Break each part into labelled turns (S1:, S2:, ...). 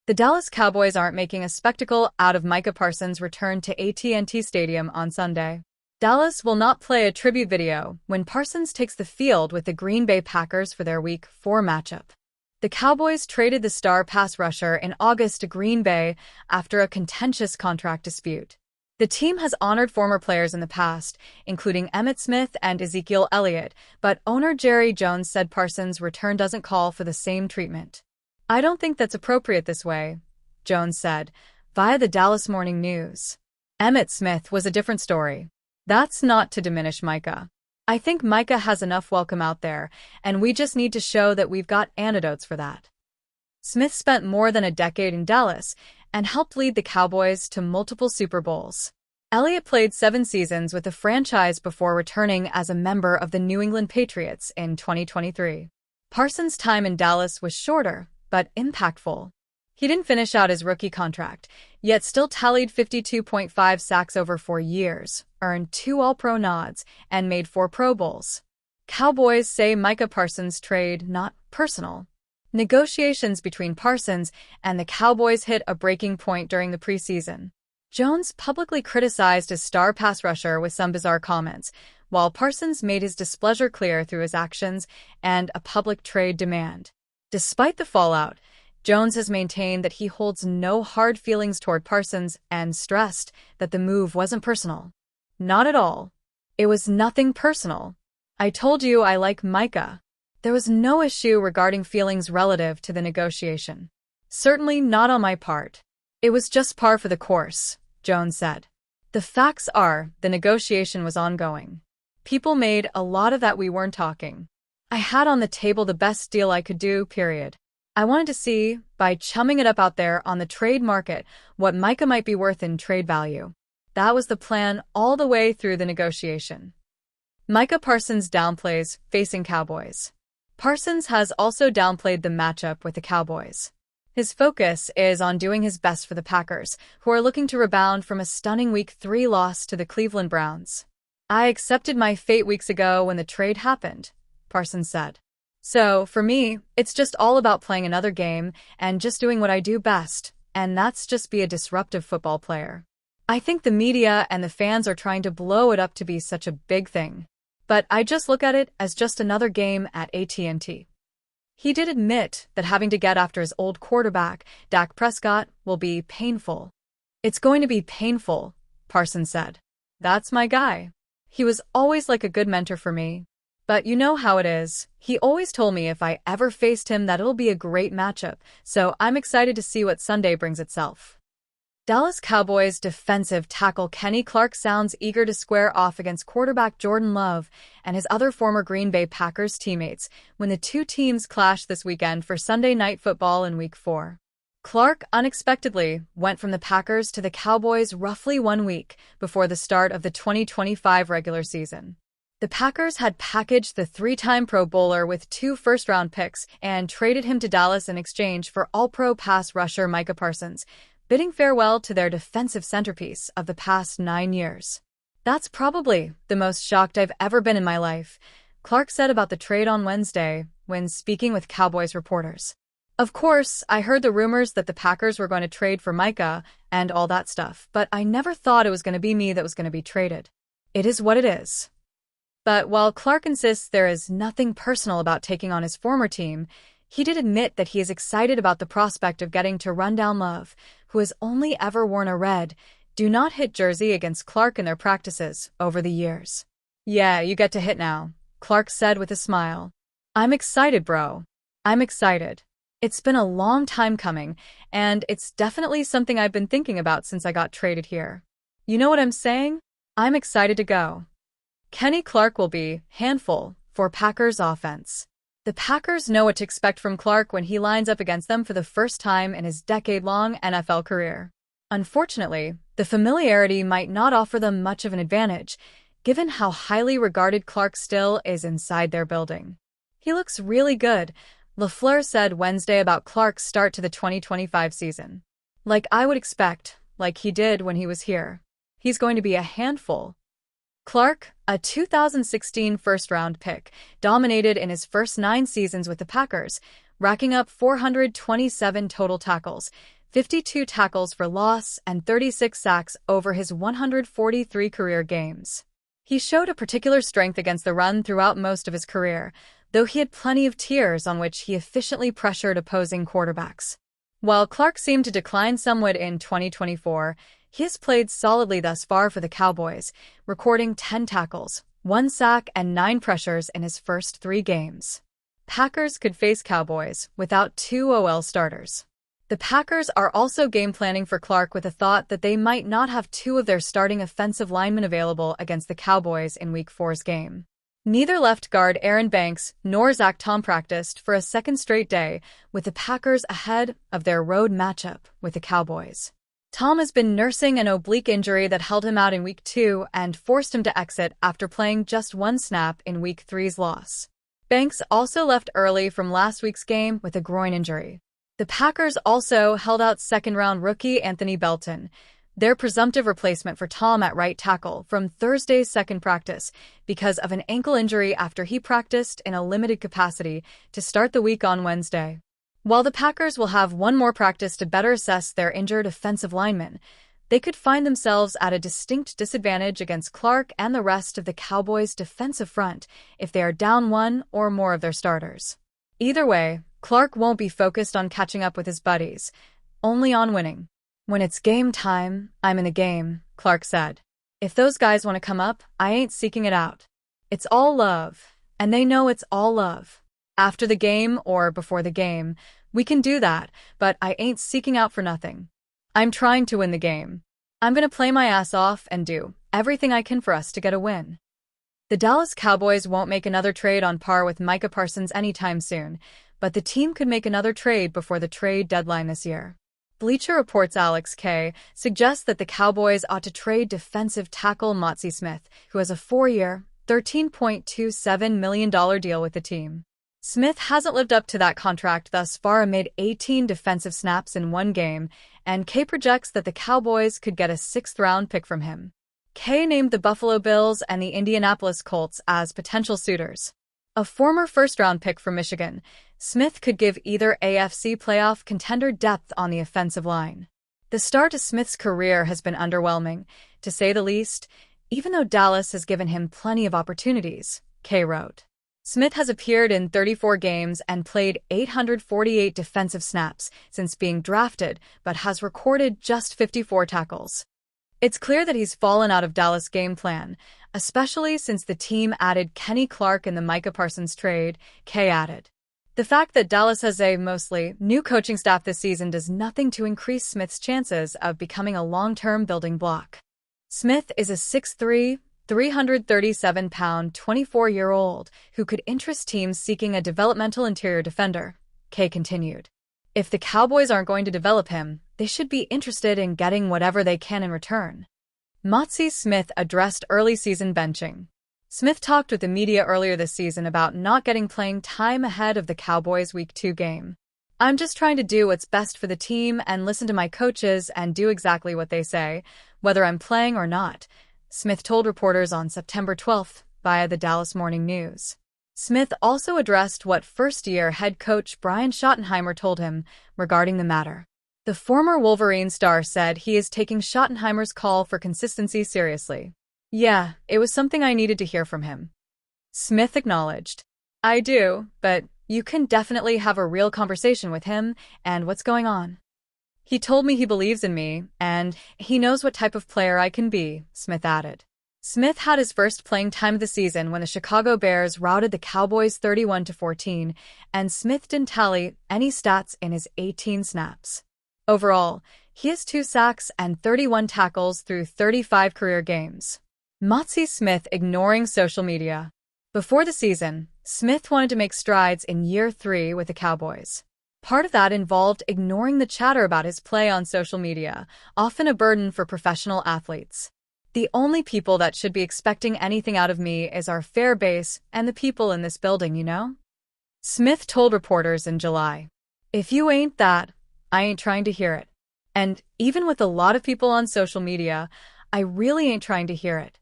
S1: The Dallas Cowboys aren't making a spectacle out of Micah Parsons' return to AT&T Stadium on Sunday. Dallas will not play a tribute video when Parsons takes the field with the Green Bay Packers for their Week 4 matchup. The Cowboys traded the star pass rusher in August to Green Bay after a contentious contract dispute. The team has honored former players in the past, including Emmitt Smith and Ezekiel Elliott, but owner Jerry Jones said Parsons' return doesn't call for the same treatment. "I don't think that's appropriate this way," Jones said, via the Dallas Morning News. Emmitt Smith was a different story. That's not to diminish Micah. I think Micah has enough welcome out there, and we just need to show that we've got antidotes for that. Smith spent more than a decade in Dallas and helped lead the Cowboys to multiple Super Bowls. Elliott played 7 seasons with the franchise before returning as a member of the New England Patriots in 2023. Parsons' time in Dallas was shorter, but impactful. He didn't finish out his rookie contract, yet still tallied 52.5 sacks over 4 years, earned 2 All-Pro nods, and made 4 Pro Bowls. Cowboys say Micah Parsons' trade not personal. Negotiations between Parsons and the Cowboys hit a breaking point during the preseason. Jones publicly criticized his star pass rusher with some bizarre comments, while Parsons made his displeasure clear through his actions and a public trade demand. Despite the fallout, Jones has maintained that he holds no hard feelings toward Parsons and stressed that the move wasn't personal. "Not at all. It was nothing personal. I told you I like Micah. There was no issue regarding feelings relative to the negotiation. Certainly not on my part. It was just par for the course," Jones said. "The facts are, the negotiation was ongoing. People made a lot of that we weren't talking. I had on the table the best deal I could do, period. I wanted to see, by chumming it up out there on the trade market, what Micah might be worth in trade value. That was the plan all the way through the negotiation." Micah Parsons downplays facing Cowboys. Parsons has also downplayed the matchup with the Cowboys. His focus is on doing his best for the Packers, who are looking to rebound from a stunning Week 3 loss to the Cleveland Browns. "I accepted my fate weeks ago when the trade happened," Parsons said. "So, for me, it's just all about playing another game and just doing what I do best, and that's just be a disruptive football player. I think the media and the fans are trying to blow it up to be such a big thing. But I just look at it as just another game at AT&T. He did admit that having to get after his old quarterback, Dak Prescott, will be painful. "It's going to be painful," Parsons said. "That's my guy. He was always like a good mentor for me. But you know how it is. He always told me if I ever faced him that it'll be a great matchup, so I'm excited to see what Sunday brings itself." Dallas Cowboys defensive tackle Kenny Clark sounds eager to square off against quarterback Jordan Love and his other former Green Bay Packers teammates when the two teams clash this weekend for Sunday Night Football in Week 4. Clark unexpectedly went from the Packers to the Cowboys roughly 1 week before the start of the 2025 regular season. The Packers had packaged the 3-time Pro Bowler with 2 first-round picks and traded him to Dallas in exchange for All-Pro pass rusher Micah Parsons, bidding farewell to their defensive centerpiece of the past 9 years. "That's probably the most shocked I've ever been in my life," Clark said about the trade on Wednesday when speaking with Cowboys reporters. "Of course, I heard the rumors that the Packers were going to trade for Micah and all that stuff, but I never thought it was going to be me that was going to be traded. It is what it is." But while Clark insists there is nothing personal about taking on his former team, he did admit that he is excited about the prospect of getting to run down Love, who has only ever worn a red, do-not-hit jersey against Clark in their practices over the years. "Yeah, you get to hit now," Clark said with a smile. "I'm excited, bro. I'm excited. It's been a long time coming, and it's definitely something I've been thinking about since I got traded here. You know what I'm saying? I'm excited to go." Kenny Clark will be handful for Packers offense. The Packers know what to expect from Clark when he lines up against them for the first time in his decade-long NFL career. Unfortunately, the familiarity might not offer them much of an advantage, given how highly regarded Clark still is inside their building. "He looks really good," LaFleur said Wednesday about Clark's start to the 2025 season. "Like I would expect, like he did when he was here. He's going to be a handful." Clark, a 2016 first-round pick, dominated in his first 9 seasons with the Packers, racking up 427 total tackles, 52 tackles for loss, and 36 sacks over his 143 career games. He showed a particular strength against the run throughout most of his career, though he had plenty of tiers on which he efficiently pressured opposing quarterbacks. While Clark seemed to decline somewhat in 2024, he has played solidly thus far for the Cowboys, recording 10 tackles, 1 sack, and 9 pressures in his first 3 games. Packers could face Cowboys without 2 OL starters. The Packers are also game planning for Clark with a thought that they might not have 2 of their starting offensive linemen available against the Cowboys in Week 4's game. Neither left guard Aaron Banks nor Zach Tom practiced for a second straight day, with the Packers ahead of their road matchup with the Cowboys. Tom has been nursing an oblique injury that held him out in Week 2 and forced him to exit after playing just 1 snap in Week 3's loss. Banks also left early from last week's game with a groin injury. The Packers also held out second-round rookie Anthony Belton, their presumptive replacement for Tom at right tackle, from Thursday's second practice because of an ankle injury after he practiced in a limited capacity to start the week on Wednesday. While the Packers will have 1 more practice to better assess their injured offensive linemen, they could find themselves at a distinct disadvantage against Clark and the rest of the Cowboys' defensive front if they are down 1 or more of their starters. Either way, Clark won't be focused on catching up with his buddies, only on winning. "When it's game time, I'm in the game," Clark said. "If those guys want to come up, I ain't seeking it out. It's all love, and they know it's all love. After the game or before the game, we can do that, but I ain't seeking out for nothing. I'm trying to win the game. I'm going to play my ass off and do everything I can for us to get a win." The Dallas Cowboys won't make another trade on par with Micah Parsons anytime soon, but the team could make another trade before the trade deadline this year. Bleacher Report's Alex K. suggests that the Cowboys ought to trade defensive tackle Mazi Smith, who has a 4-year, $13.27 million deal with the team. Smith hasn't lived up to that contract thus far amid 18 defensive snaps in 1 game, and K projects that the Cowboys could get a 6th-round pick from him. K named the Buffalo Bills and the Indianapolis Colts as potential suitors. A former first-round pick from Michigan, Smith could give either AFC playoff contender depth on the offensive line. The start to Smith's career has been underwhelming, to say the least, even though Dallas has given him plenty of opportunities, K wrote. Smith has appeared in 34 games and played 848 defensive snaps since being drafted, but has recorded just 54 tackles. It's clear that he's fallen out of Dallas' game plan, especially since the team added Kenny Clark in the Micah Parsons trade, K added. The fact that Dallas has a mostly new coaching staff this season does nothing to increase Smith's chances of becoming a long-term building block. Smith is a 6'3", 337-pound, 24-year-old who could interest teams seeking a developmental interior defender, K continued. If the Cowboys aren't going to develop him, they should be interested in getting whatever they can in return. Mazi Smith addressed early season benching. Smith talked with the media earlier this season about not getting playing time ahead of the Cowboys' Week 2 game. "I'm just trying to do what's best for the team and listen to my coaches and do exactly what they say, whether I'm playing or not," Smith told reporters on September 12 via the Dallas Morning News. Smith also addressed what first-year head coach Brian Schottenheimer told him regarding the matter. The former Wolverine star said he is taking Schottenheimer's call for consistency seriously. "Yeah, it was something I needed to hear from him." Smith acknowledged. "I do, but you can definitely have a real conversation with him and what's going on. He told me he believes in me, and he knows what type of player I can be," Smith added. Smith had his first playing time of the season when the Chicago Bears routed the Cowboys 31-14, and Smith didn't tally any stats in his 18 snaps. Overall, he has 2 sacks and 31 tackles through 35 career games. Mazi Smith ignoring social media. Before the season, Smith wanted to make strides in year 3 with the Cowboys. Part of that involved ignoring the chatter about his play on social media, often a burden for professional athletes. "The only people that should be expecting anything out of me is our fair base and the people in this building, you know?" Smith told reporters in July. "If you ain't that, I ain't trying to hear it. And even with a lot of people on social media, I really ain't trying to hear it."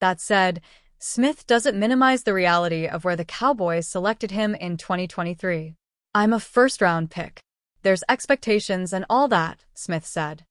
S1: That said, Smith doesn't minimize the reality of where the Cowboys selected him in 2023. I'm a first-round pick. There's expectations and all that, Smith said.